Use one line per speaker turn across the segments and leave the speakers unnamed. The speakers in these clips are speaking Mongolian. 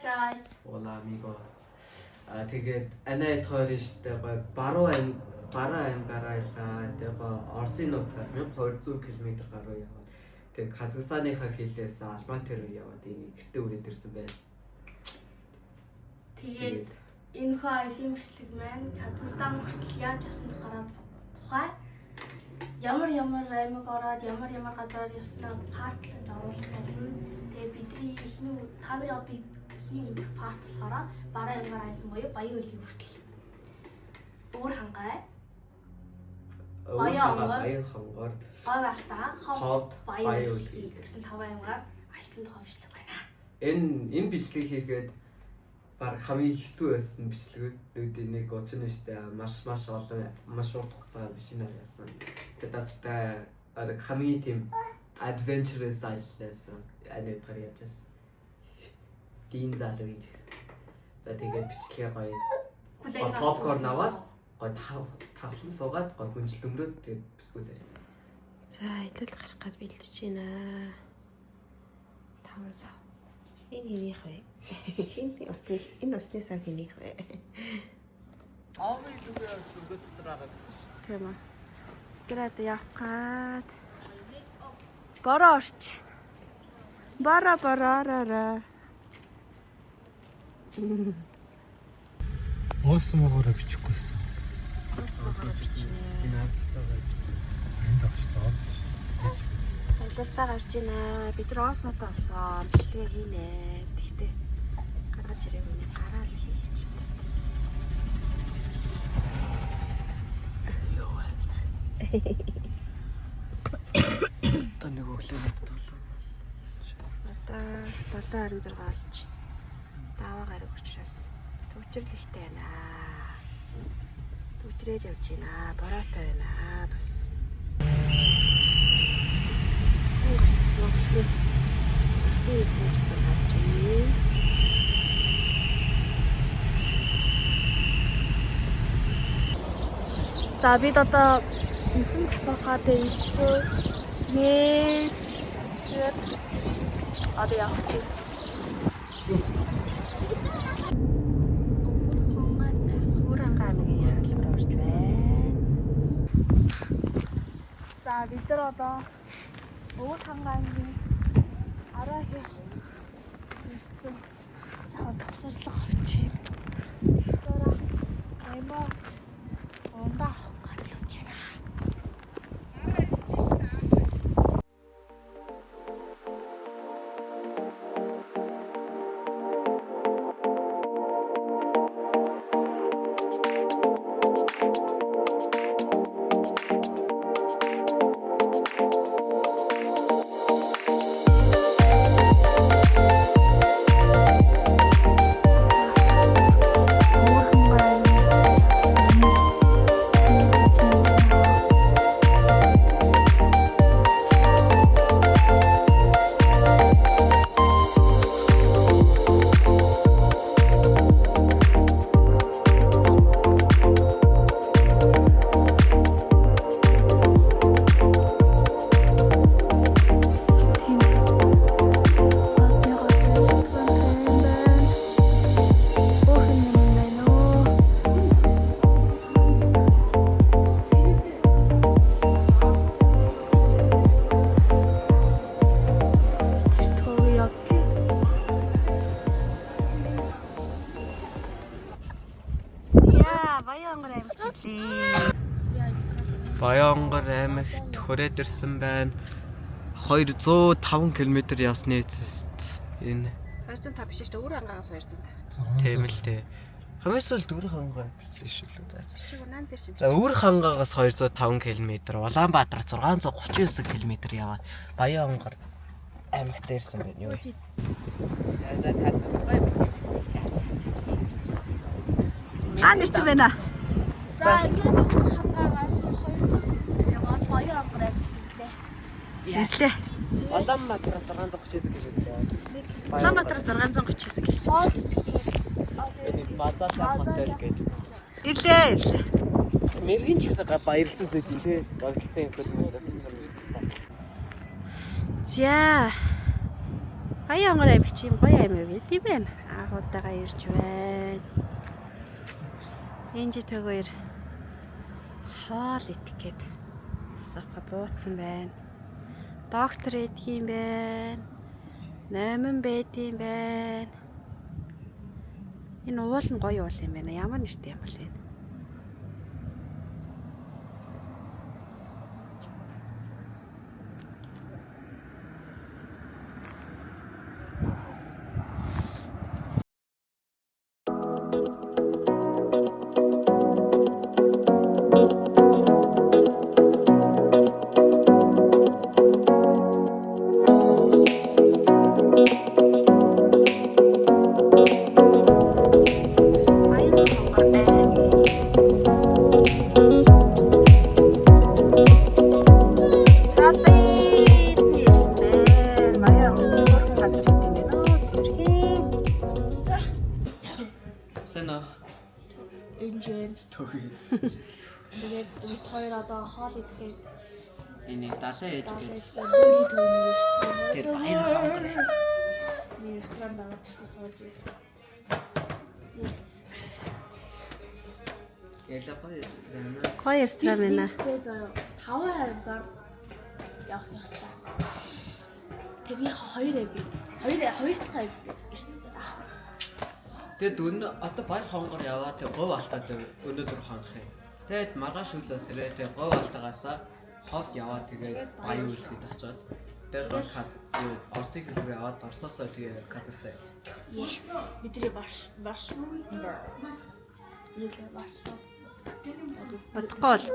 guys.
Hola amigos. Тэгээд анаа тойрон штэ гой баруун аймгаараа тэгээ Оросын нутгаар 1200 км гаруй яваад тэг Казахстанийнхаа хилээс Алматы руу яваад ийм гэртээ үрээд ирсэн байна.
Тэгээд энэ хөө аялын бичлэг маань Казахстан хүртэл яаж явсан тухай ямар аймаг ороод ямар газараар явснаа партлж оруулах болно. Тэгээд бидний та нарын одоо ихний үзэх парт болохоор баруун аймгаар айсан буюу Баян Улгийн хүртэл. Өөр хангай. Баян хонгор. Хой балтаа, хот Баян Улгийн гэсэн 5 аймгаар айсан тухай бичлэг байна.
Энэ бичлэгийг хийгээд баг хамгийн хэцүү байсан бичлэгүүдийн нэг учир нь штэ маш олон маш урт хугацаагаар машинаар яасан. Тэгээд тастай хамгийн тийм adventurous айллаас анаа төр явж байсан. Дин залуу гэж. За тэгээд бичлэгээ гоё попкорн аваад гоё тавлан суугаад гоё хүнжил өмрөөд тэгээд үзээ.
За илүүл гарах гээд бэлдэж байна. 5 сав. Энэ хинийх вэ? Энэ усны сав хинийх вэ?
Аавын зүгээр сүргët дотор байгаа гэсэн.
Тийм үү. Гэрээд явах гээд бороо орч. Бороо.
Осмогоор бичихгүйсэн.
Осмогоор бичнэ.
Энэ австагаа. Энд австаа.
Аялалтаа гарч байна. Бид нар осмотоо олсон. Бичлэгээ хийнэ. Тэгтээ гаргаж ирэх үний гараа л хийчих.
Йоо. Та нэг өглөө бодлоо.
Одоо 7:26 болж. Даваа гараг учраас төвчрлэгтэй байна. Төвчрээд явж байна. Бороотой байна. Бас.
За бид одоо 9 тасмахаа дээр ирсэн. Yes. Тэгээд одоо явах чинь. За бид нар одоо Өвөр хангааны араа хийх ирсэн. Яг завсарлага авчих. Зураа аймаа ондаа хогод явж байна.
Баянгар аймагт хүрээд ирсэн байна. 205 км явсны эцэст энэ
205 биш шүү дээ. Өөр ангаагаас 205.
тийм л дээ. Хамаасал Өвөр хангаа бичлээ шүү дээ.
Чи унаан дээр шимж.
За Өвөр хангаагаас 205 км, Улаанбаатар 639 км яваад Баянгар аймагт ирсэн байна юу. За
Хаан ирсэн байна.
За ингээд Өвөр хангаагаас 200 яваад Баян ангар авчихлээ.
Яслээ.
Улаанбаатар 639 км.
Улаанбаатар 639 км.
Базаалаа хотел гэдэг.
Ирлээ.
Мэргэн ч гэсэн баярлсан зүйл тий. Гогдолцсон юм хөл.
За. Баян онгороо бичим гоё аймаг гэд юм байна. Аахуудаагаа ирж байна. Энжи төгөөр хоол итгэхэд асаахаа бууцсан байна. Доктор эдгийм байна. Номин байдсан байна. Энэ уул нь гоё уул юм байна. Ямар нэртэй юм бол энэ?
Тэгээд бид хоёр одоо хоол идэхэд
Энийг далайн ээж гэж
өөрийн төвний ирсэн.
тэр баяр хоол.
Ресторан аваад сууж ирсэн. Yes.
Яла гоё.
Гоё ресторан байна.
Тэгээд заяа 5 авгаар явах ёстой. Тэгээ 2 авиг. 2 дахь авиг ирсэн.
Тэгээд өнөө одоо баяр хонгор яваа тэг говь алтаа дээр өнөөдөр хонох юм. Тэгээд маргааш өглөөс ирээ тэг говь алтаагаасаа хот яваа тэгээд баян үлдэхэд очоод тэгээд юу Оросыг хэлбэр яваад Оросоосоо тэгээ Казахстан.
Yes. Бидний баш. Нийлээ баш.
Бодохгүй бол.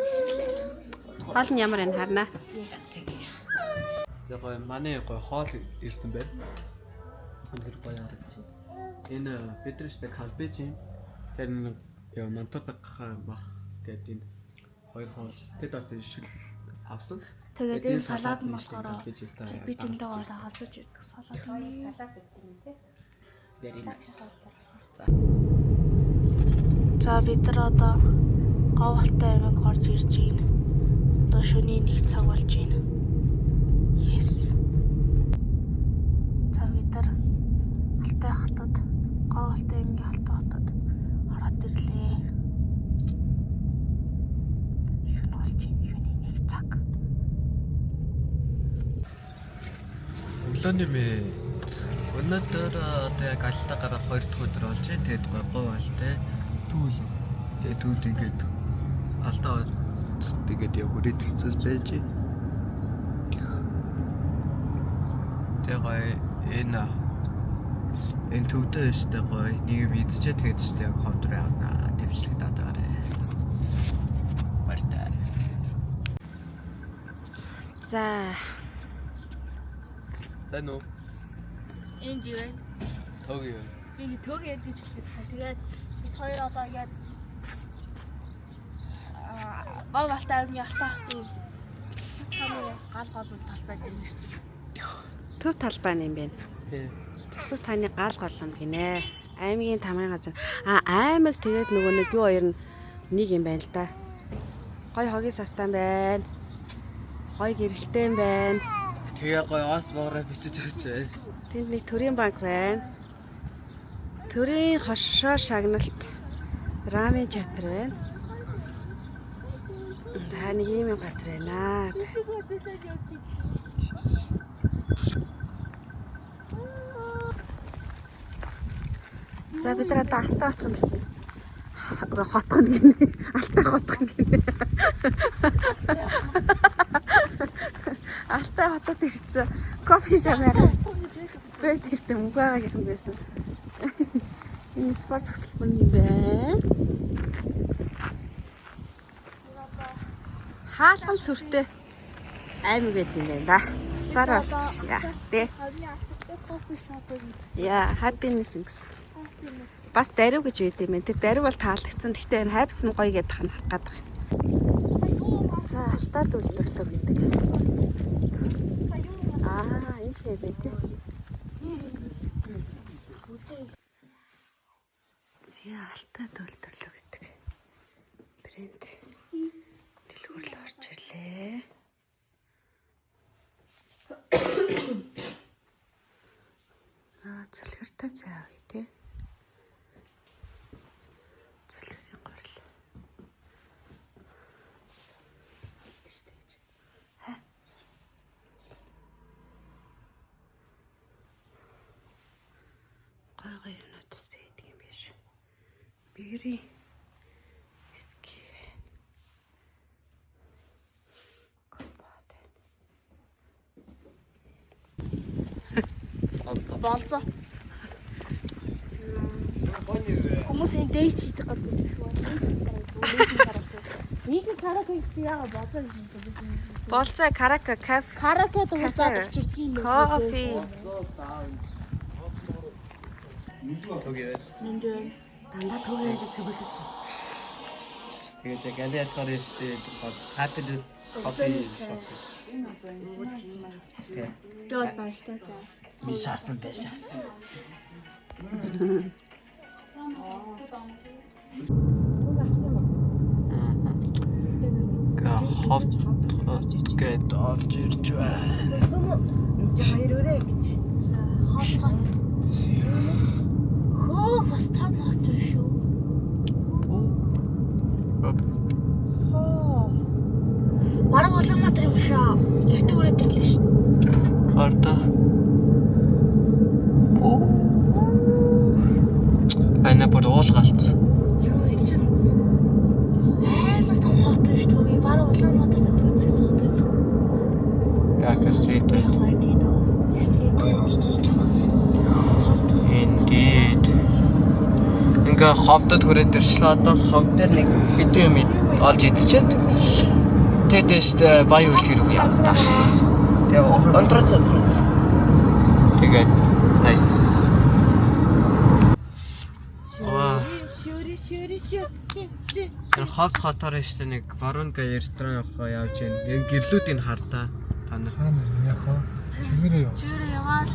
Хоол нь ямар энэ харнаа.
Yes.
За гоё манай гоё хоол ирсэн байна. Өндөр гоё харагдчихсан. Энэ бидриштэй калбеж юм. Тэр нэг яа мантотаг мах гэдэг энэ хоёр хоол тэд бас ишил авсан.
Тэгээд энэ салаад нь болохоор
би
тэндээ ороо халдаж ирдэг салаад.
Салаад гэдэг юм те.
Very nice.
За бид нар одоо говьалтай аймаг орж ирж байна. Одоо шөнийн 1 цаг болж байна. Yes. За бид нар Алтай хотод говьалтай аймгийн Алтай хотод ороод ирлээ. Шөнө болж байна. Шөнийн 1 цаг.
Өглөөний мэд. Өнөөдөр одоо яг Алтай гарах 2 дахь өдөр болж байна. Тэгээд говь алтай түүл. Тэгээд түүл ингээд Алтай тэгээд яг хүрээд ирцэж байж. Тэгээд гоё энэ төвдөө штэ гоё нэг мэдчихэд тэгээд штэ яг ховдөр явна. Төвчлэг дадаарэ. Баярлалаа.
За.
Сайн уу?
Энэ живэ.
Тог юу?
Би төг яд гэж хэлдэг. Тэгээд бид хоёр одоо яг говьалтай аймгийн Алтай хотын гал талбайд ирсэн.
Төв талбай юм байна.
Тий.
Засаг таны гал голом гинэ. Аймгийн тамгын газар. Аймаг тэгээд нөгөө нэг юу хоёр нэг юм байна л да. Гой хогийн савтан байна. Гой гэрэлтэй байна.
Тэгээ гой ос боороо бичиж өгч байна.
Тэнд нэг төрийн банк байна. Төрийн хошоо шагналт рамен чатар байна. Та нэг юм газар байна. За бид нар Алтай хотгонд ирсэн. Хотгонд гинэ. Алтай хотгонд гинэ. Алтай хотод ирсэн. Кофе шоп байгаа. Бэт ирсэн мугаа гэх юм байсан. Энэ спорт зохицол юм байна. Хаалган сүртэй аймаг гэдэг юм байна да. Стар болч яа. Тэ.
Кофе шоп гэдэг.
Яа, happiness. Бас дарив гэж үйд юм байна. Тэр дарив бол таалагдсан. Гэхдээ энэ хайпс нь гоё гэдээ харах гэдэг. За, Алтад үйлдвэрлэв гэдэг. Энэ шиг байх тийм. За, Алтад үйлдвэрлэв гэдэг. Брэнд. Дэлгүүрлэл орж ирлээ. Та цаа үе тий. Цэлгийн гурил. Гой юмнуудас байдаг юм биш. Бигри.
Болзоо. Хүмүүсийн дээд хийдэг гэдэг шүү. Нэг караоке яага болзоо юм.
Болзоо караоке кафе.
Караоке дуусаад очирдаг юм байна.
Кофе.
Нэмдээ.
Дандаа төгөөж төгөлөж.
Тэгээд галиатгаар ирсэн happiness coffee shop.
Жол бааштай цаа.
Би шаасан байшаас.
Уг авсан юм.
Ховт гээд орж ирж байна.
Энд чи хоёр өрөө гэж.
Хот. Хөө бас том хот шүү. Бараг Улаанбаатар юм шаа. Эртэг үрээд ирлээ шүү.
Харта. Ана бүр уулгалт.
Юу чинь амар том хот шүү дээ. Бараг Улаанбаатарт үзэх хот юм.
Яг хэвчээ. Indeed. Ингээ ховдод хүрээд ирчлээ. Одоо хов дээр нэг хэдэн юм олж идчихэд тэтэштэй баян үлгэр үгүй юм да. Тэгээ ондрооч. Тэгээд nice. Тэр хотоор штэ нэг Воронга ресторан явж гин. Яг гэрлүүдийг хардаа. Та нар
яхаа. Чигээрээ яа.
Чигээр яваал.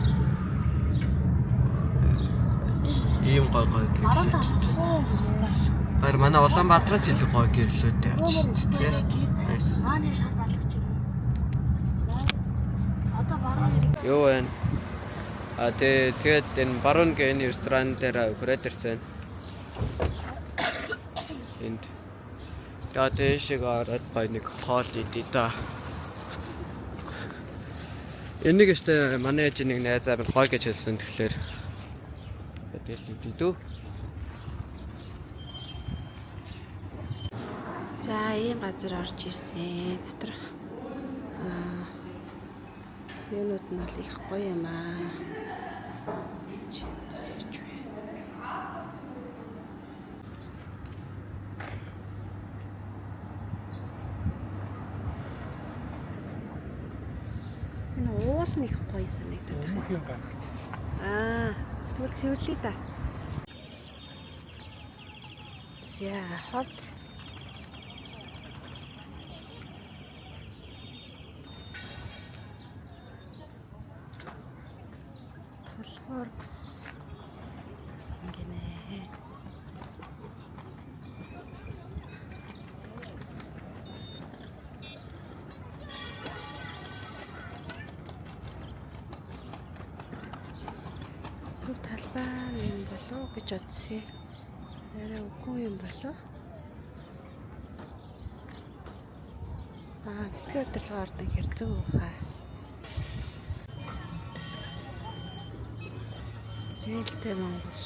ийм гой
Баруун
гэрлээ.
тасчихсан хөстэй.
Баяр манай Улаанбаатараас илүү гой гэрлүүдтэй явж штэ тий. Nice.
Мааны шар балгаж юм. Одоо баруун хэрэг.
Юу вэ? Тэгээд энэ Воронга энэ ресторан дээр хүрээд ирсэн. Энд дэшиг ороод бай нэг хоол идэ та. Энийг өстө манай ээж нэг найз амар гой гэж хэлсэн тэгэхээр тэгэл идэ.
За ийм газар орж ирсэн. Доторх юунууд нь бол их гоё юм аа. Тэсэрч бай. Энэ уул нь их гоё санагдаад байна.
Мөнхийн гарагч.
Тэгвэл цэвэрлэе да. За хот. Толгоор бас ингэнэ. Төв талбай юм болов гэж бодсон. Арай үгүй юм болов. Битгий өдөрлөгөөр дан хэр зөв хаа. Зээлтэй Монгол.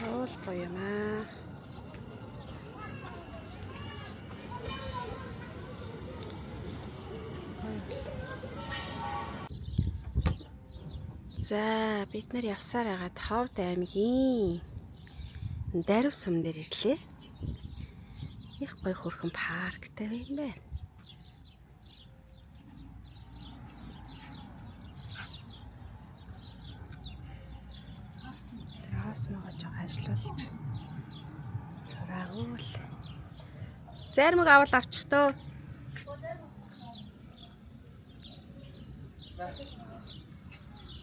Оол гоё юм аа. За бид нар явсаар хагаад Ховд аймгийн Дарив сум дээр ирлээ. Их гоё хөрхөн парктай юм байна. Тэрас могож ажиллуулж сураагуул. Зармаг авал авчих төө.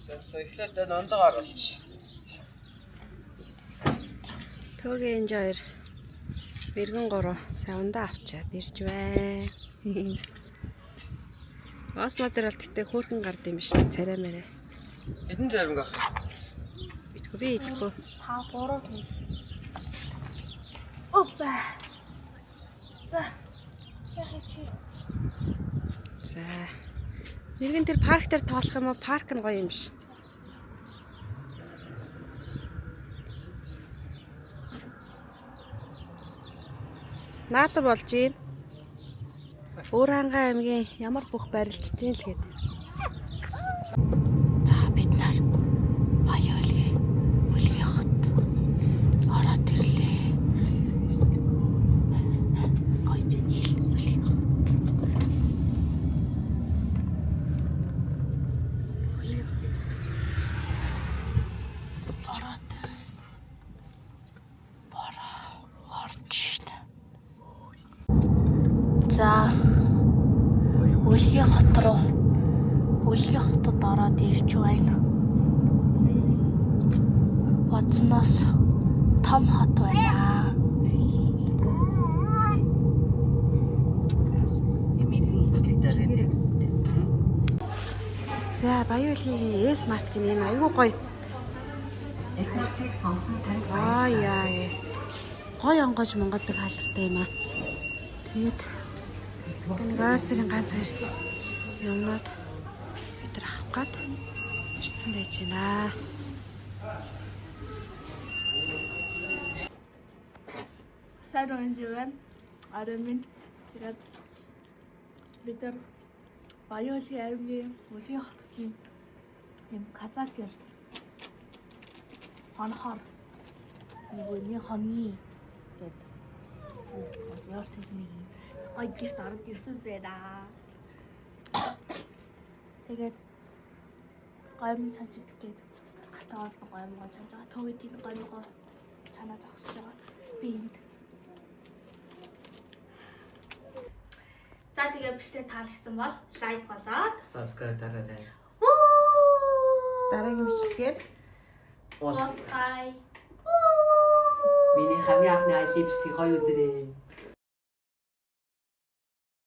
Эхлээд нондоор оруулчих.
Төөгийн энэ хоёр мэрэгэн 3 савндаа авчаад ирж байна. Осмо дээр бол тэгтээ хөөрхөн гард юм биш үү царай мэрэ.
Хэдэн зарим гах?
Битгүү би идэхгүй.
Та 3 хүн. Опа. За.
За. Мэрэгэн тэр парк дээр тоолох юм уу? Парк нь гоё юм биш. Наата болж гин. Өөрангаа аймгийн ямар бүх барилдаж гин л гээд. За бид нар Баяолгийн Үлгийн хот ороод ирлээ. Гоё тийм Үлгийн хот.
За. Үлгийн хот руу. Үлгийн хотод ороод ирж байна. Бодсноос том хот байна.
За Баяолгийн S-Mart гэх юм айгүй гоё. Аа яа. Гоё онгож монгодог хаалгатай юм аа. Тэгээд нэг ойр зэрэг ганц хоёр юмнууд бид нар авах гээд ирсэн байж байна.
Сайн өнживэн арамын тэгээд бид нар Баяолгийн аймгийн Үлгийн хотын юм казакер хонхор нэг хоны гэд яар тэсний гоё гэрт ороод ирсэн байна. Тэгээд гойм чанч идэх гээд гатаа гойм гоо чанч төгөөд тийм гойм гоо чанаа зогсож байгаа. Би энд. За тэгээ бичтэй таалагдсан бол лайк болоод
Subscribe дараарай.
Дараагийн бичлэгээр
Bye.
Миний хамгийн анхны липстик гоё үзэрээ.